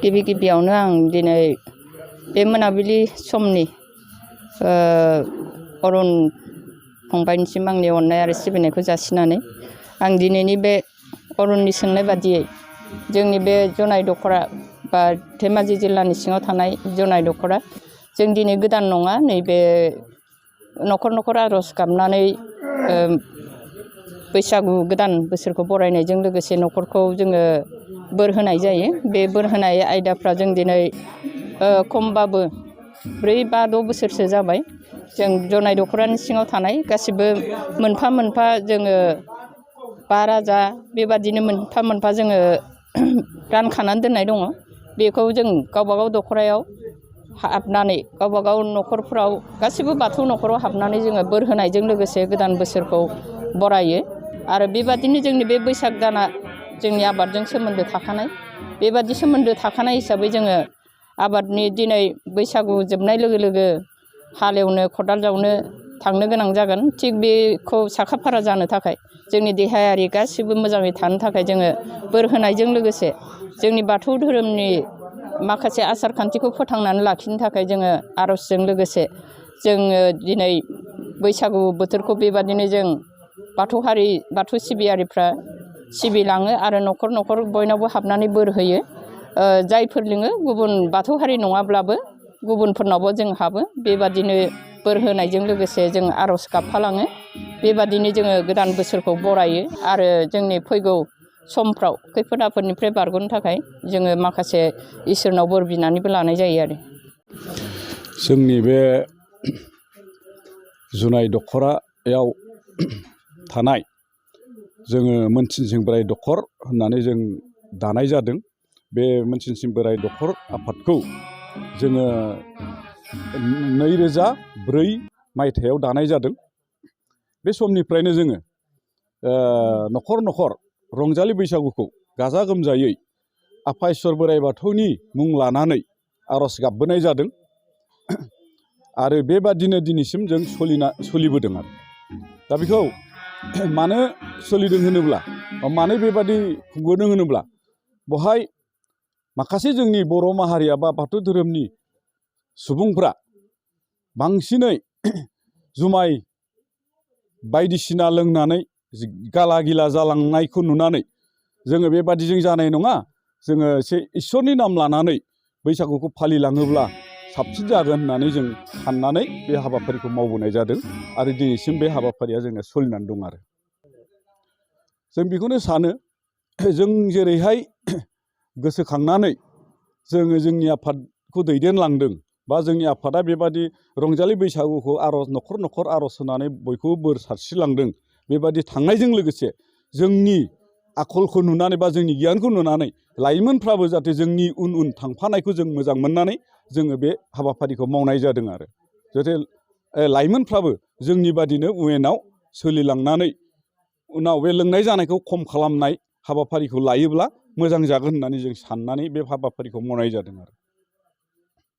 गिबि गिबियावनो आं दिनै बे मोनाबिलि समनि अरुण फंबायनिसिम आंनि अननाय आरो सिबिनायखौ जासिनानै आं दिनैनि बे अरुणनि सोंनाय बादियै जोंनि बे जनाय दख'रा बा धेमाजि जिल्लानि सिङाव थानाय जनाय दख'रा जों दिनै गोदान नङा नैबे न'खर न'खर आर'ज गाबनानै बैसागु गोदान बोसोरखौ बरायनायजों लोगोसे न'खरखौ जोङो बोर होनाय जायो। बे बोर होनाय आयदाफ्रा जों दिनै खमबाबो 4-5-6 बोसोरसो जाबाय। जों जनाय दख'रानि सिङाव थानाय गासिबो मोनफा मोनफा जोङो 5,000 बेबादिनो मोनफा मोनफा जोङो रानखानानै दोननाय दङ। बेखौ जों गावबागाव दख'रायाव हाबनानै गावबागाव न'खरफ्राव गासिबो बाथौ न'खराव हाबनानै जोङो बोर होनायजों लोगोसे गोदान बोसोरखौ बरायो। आरो बेबादिनो जोंनि बे बैसाग दाना जोंनि आबादजों सोमोन्दो थाखानाय बेबादि सोमोन्दो थाखानाय हिसाबै जोङो आबादनि दिनै बैसागु जोबनाय लोगो लोगो हालेवनो खदाल जावनो थांनो गोनां जागोन। थिग बेखौ साखाफारा जानो थाखाय जोंनि देहायारि गासिबो मोजाङै थानो थाखाय जोङो बोर होनायजों लोगोसे जोंनि बाथौ धोरोमनि माखासे आसार खान्थिखौ फोथांनानै लाखिनो थाखाय जोङो आर'जजों लोगोसे जोङो दिनै बैसागु बोथोरखौ बेबादिनो जों बाथौ सिबियारिफ्रा सिबिलाङो आरो न'खर न'खर बयनावबो हाबनानै बोर होयो। जायफोर लिङो गुबुन बाथौ हारि नङाब्लाबो गुबुनफोरनावबो जों हाबो। बेबादिनो बोर होनायजों लोगोसे जों आर'ज गाबफालाङो। बेबादिनो जोङो गोदान बोसोरखौ बरायो आरो जोंनि फैगौ समफ्राव खैफोद आफोदनिफ्राय बारग'नो थाखाय जोङो माखासे इसोरनाव बोर बिनानैबो लानाय जायो आरो। जोंनि बे जुनाय दख'रायाव थानाय जोङो मोनसिनसिं बोराय दखर होननानै जों दानाय जादों। बे मोनसिनसिं बोराय दखर आफादखौ जोङो 2004 मायथाइयाव दानाय जादों। बे समनिफ्रायनो जोङो न'खर न'खर रंजालि बैसागुखौ गाजा गोमजायै आफा इसोर बोराइ बाथौनि मुं लानानै आर'ज गाबबोनाय जादों। आरो बेबादिनो दिनैसिम जों सोलिबोदों आरो दा बेखौ मानो सोलिदों होनोब्ला मानो बेबादि खुंबोदों होनोब्ला बहाय माखासे जोंनि बर' माहारिया बा बाथौ धोरोमनि सुबुंफ्रा बांसिनै जुमाय बायदिसिना लोंनानै गाला गिला जालांनायखौ नुनानै जोङो बेबादिजों जानाय नङा। जोङो एसे इसोरनि नाम लानानै बैसागुखौ फालिलाङोब्ला साबसिन जागोन होननानै जों साननानै बे हाबाफारिखौ मावबोनाय जादों आरो दिनैसिम बे हाबाफारिया जोंना सोलिनानै दं आरो जों बेखौनो सानो जों जेरैहाय गोसोखांनानै जोङो जोंनि आफादखौ दैदेनलांदों बा जोंनि आफादा बेबादि रंजालि बैसागुखौ न'खर न'खर आर'ज होनानै बयखौबो बोर सारस्रिलांदों। बेबादि थांनायजों लोगोसे जोंनि आखलखौ नुनानै बा जोंनि गियानखौ नुनानै लाइमोनफ्राबो जाहाथे जोंनि उन उन थांफानायखौ जों मोजां मोननानै जोङो बे हाबाफारिखौ मावनाय जादों आरो जाहाथे लाइमोनफ्राबो जोंनि बादिनो इयुनाव सोलिलांनानै उनाव बे लोंनाय जानायखौ खम खालामनाय हाबाफारिखौ लायोब्ला मोजां जागोन होननानै जों साननानै बे हाबाफारिखौ मावनाय जादों आरो